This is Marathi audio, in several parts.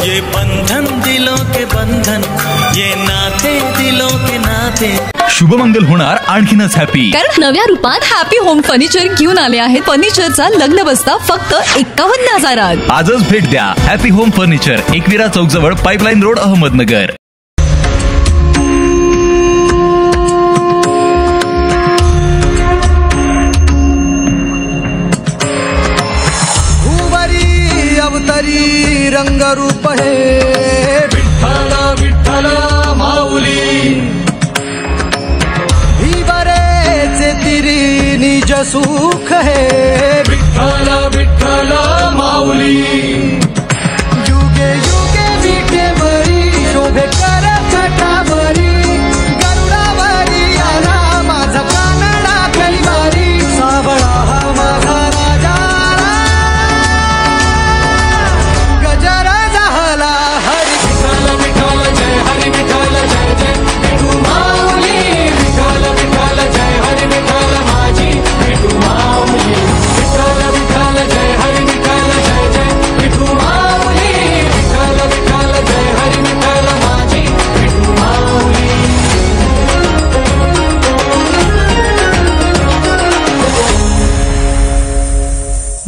ये बंधन दिलों के बंधन, ये नाते दिलों के नाते। शुभमंगल होणार आणखीनच हॅपी, कारण नव्या रूपात हॅपी होम फर्निचर घेऊन आले आहेत. फर्निचरचा लग्न बस्ता फक्त 51,000. आजच भेट द्या हॅपी होम फर्निचर, एकविरा चौक जवळ, पाइपलाइन रोड, अहमदनगर. अवतरी रंगरूप हे विठ्ठला विठ्ठला माऊली, ही बरेचे तिरी निज सुख हे विठ्ठला विठ्ठला माऊली. युगे युगे विटे बरी शोभे कर छटावरी, गरुडावरी आला माझा कानडा कलिवारी, सावळा हा माझा राजा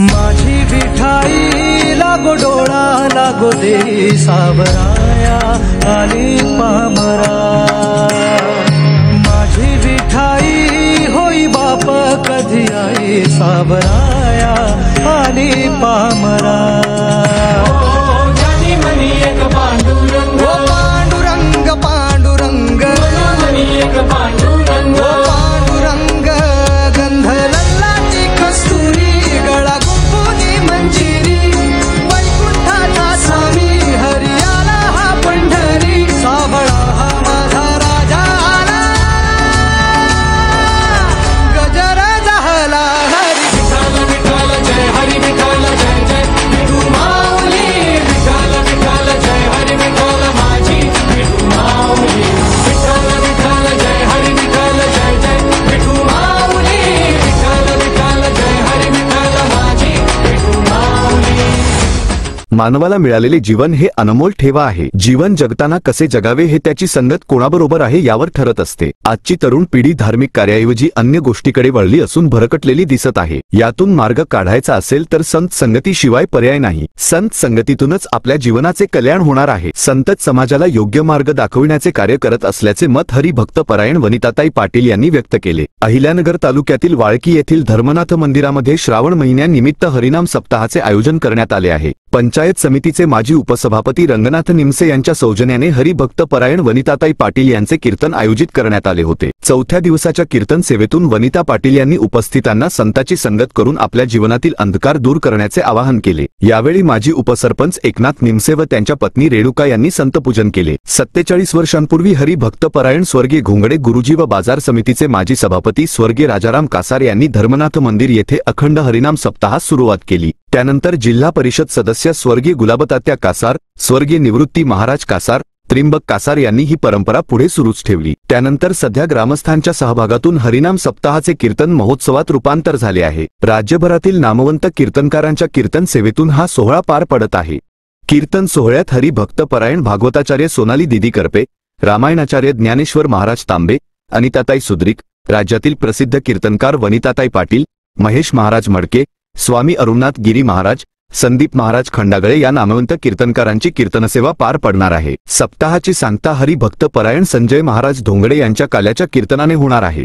माझी विठाई लागो डोळा लागो दे सावराया आली पामरा. माझी विठाई होई बाप कधी आई सावराया आली पामरा. एक पांडुरंग पांडुरंग पांडुरंग एक पांडुरंग पांडुरंग, गंध लल्लाची कस्तुरी गळा गुंफुनी मंजिरी, वैकुंठाचा स्वामी हरियाला हा पंढरी, सावळा हा माझा राजा आला, गजर झाला हरी विठ्ठल विठ्ठल जय हरी विठ्ठल जय जय विठू माऊली, विठ्ठल विठ्ठल जय हरी विठ्ठल माझी विठू माऊली, विठ्ठल विठ्ठल जय हरी विठ्ठल जय जय विठू माऊली, विठ्ठल विठ्ठल जय हरी विठ्ठल माझी विठू माऊली. मानवाला मिळालेले जीवन हे अनमोल ठेवा आहे. जीवन जगताना कसे जगावे हे त्याची संगत कोणाबरोबर आहे यावर ठरत असते. आजची तरुण पिढी धार्मिक कार्याऐवजी अन्य गोष्टीकडे वळली असून भरकटलेली दिसत आहे. यातून मार्ग काढायचा असेल तर संत संगतीशिवाय पर्याय नाही. संत संगतीतूनच आपल्या जीवनाचे कल्याण होणार आहे. संतच समाजाला योग्य मार्ग दाखविण्याचे कार्य करत असल्याचे मत हरिभक्तपरायण वनिताताई पाटील यांनी व्यक्त केले. अहिल्यानगर तालुक्यातील वाळकी येथील धर्मनाथ मंदिरामध्ये श्रावण महिन्यानिमित्त हरिनाम सप्ताहाचे आयोजन करण्यात आले आहे. पंचायत समितीचे माजी उपसभापती रंगनाथ निमसे यांच्या सौजन्याने हरिभक्तपरायण वनिताताई पाटील यांचे कीर्तन आयोजित करण्यात आले होते. चौथ्या दिवसाच्या कीर्तन सेवेतून वनिता पाटील यांनी उपस्थितांना संताची संगत करून आपल्या जीवनातील अंधकार दूर करण्याचे आवाहन केले. यावेळी माजी उपसरपंच एकनाथ निमसे व त्यांच्या पत्नी रेणुका यांनी संतपूजन केले. 47 वर्षांपूर्वी हरिभक्तपरायण स्वर्गीय घोंगडे गुरुजी व बाजार समितीचे माजी सभापती स्वर्गीय राजाराम कासार यांनी धर्मनाथ मंदिर येथे अखंड हरिनाम सप्ताहास सुरुवात केली. त्यानंतर जिल्हा परिषद सदस्य स्वर्गीय गुलाबतात्या कासार, स्वर्गीय निवृत्ती महाराज कासार, त्रिंबक कासार यांनी ही परंपरा पुढे सुरूच ठेवली. त्यानंतर सध्या ग्रामस्थांच्या सहभागातून हरिनाम सप्ताहाचे कीर्तन महोत्सवात रूपांतर झाले आहे. राज्यभरातील नामवंत कीर्तनकारांच्या कीर्तन सेवेतून हा सोहळा पार पडत आहे. कीर्तन सोहळ्यात हरिभक्तपरायण भागवताचार्य सोनाली दिदी करपे, रामायणाचार्य ज्ञानेश्वर महाराज तांबे, अनिताताई सुद्रिक, राज्यातील प्रसिद्ध कीर्तनकार वनिताताई पाटील, महेश महाराज मडके, स्वामी अरुणनाथ गिरी महाराज, संदीप महाराज खंडागळे या नामवंत कीर्तनकारांची कीर्तनसेवा पार पडणार आहे. सप्ताहाची सांगता हरिभक्तपरायण संजय महाराज धोंगडे यांच्या काल्याच्या कीर्तनाने होणार आहे.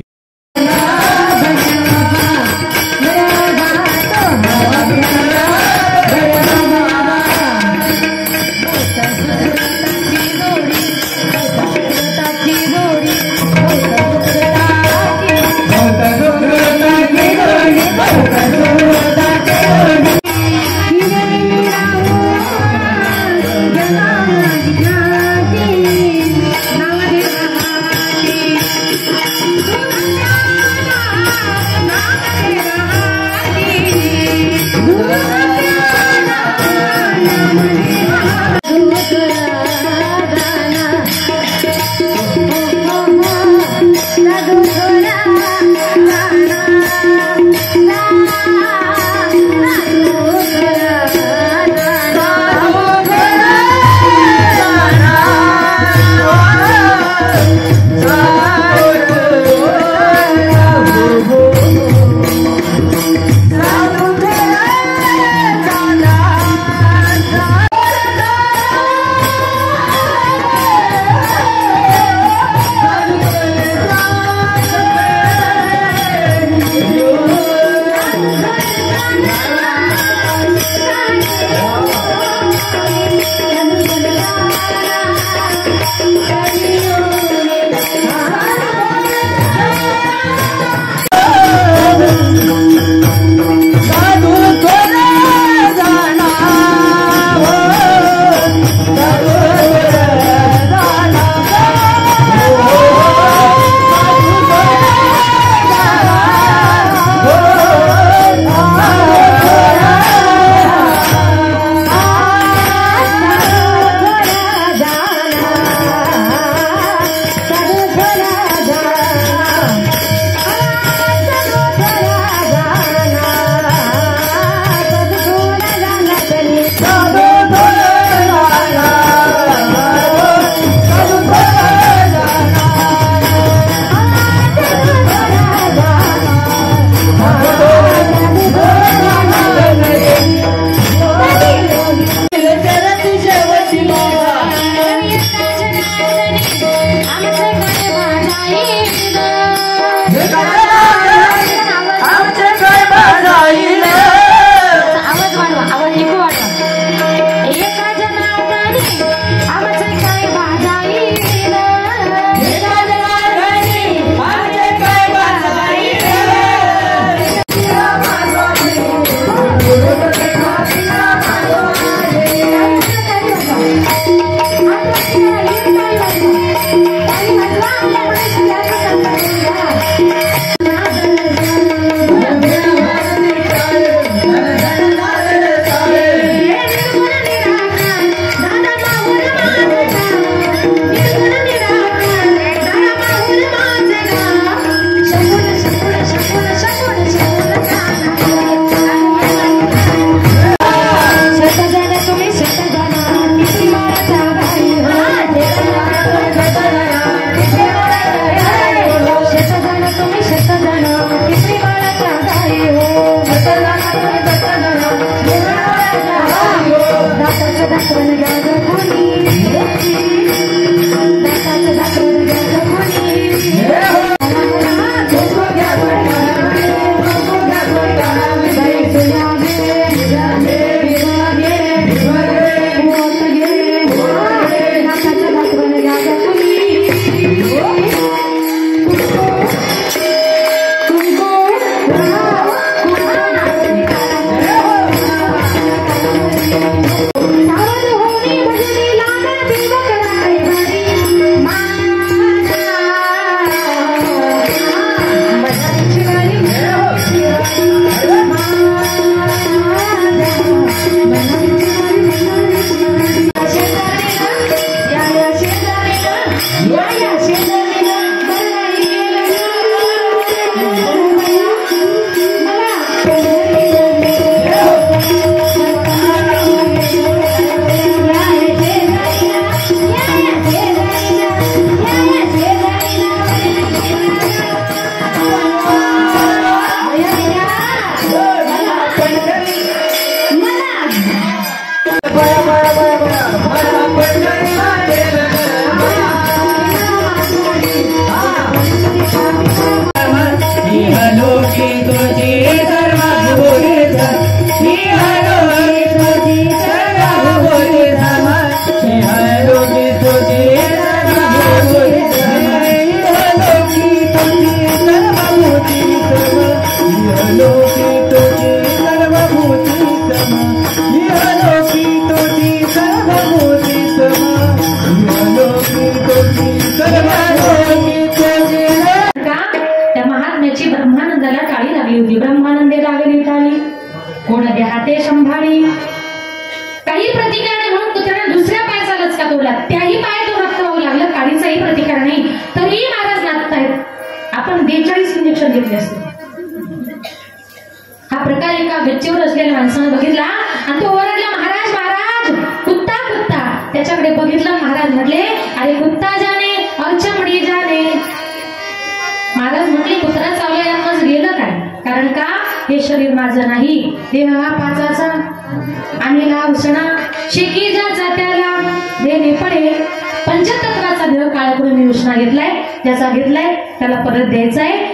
त्याही पाय तो रक्तावू लागलं, काळीचाही प्रतिकार नाही, तरीही महाराज नाचतायत. आपण 42 इंजेक्शन घेतले असते. हा प्रकार एका गच्चीवर असलेल्या माणसाने बघितला आणि तो ओरडला, महाराज महाराज, कुत्ता कुत्ता. त्याच्याकडे बघितलं, महाराज म्हटले, अरे कुत्ता जाणे और चमडी जाणे. महाराज म्हटले, कुत्रा चावला यातच गेलं काय? कारण का हे शरीर माझं नाही, देह हा पाचाचा आणि हा उसणा शेकी ज्याचा त्याला देणे पडे. पंचतत्वाचा देह काळाकडून मी उष्णा घेतलाय, ज्याचा घेतलाय त्याला परत द्यायचाय.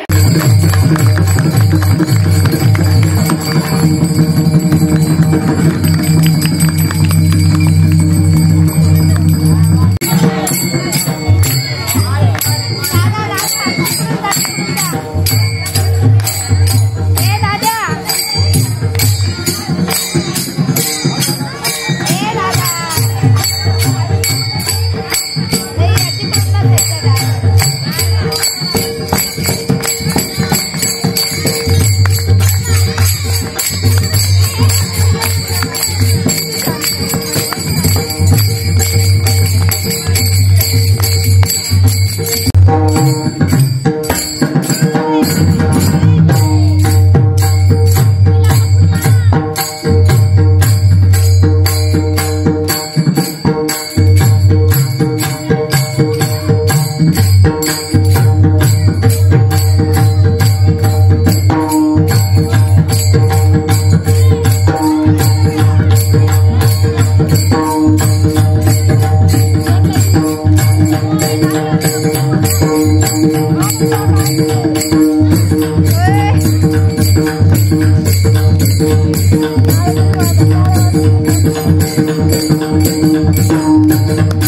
Thank you.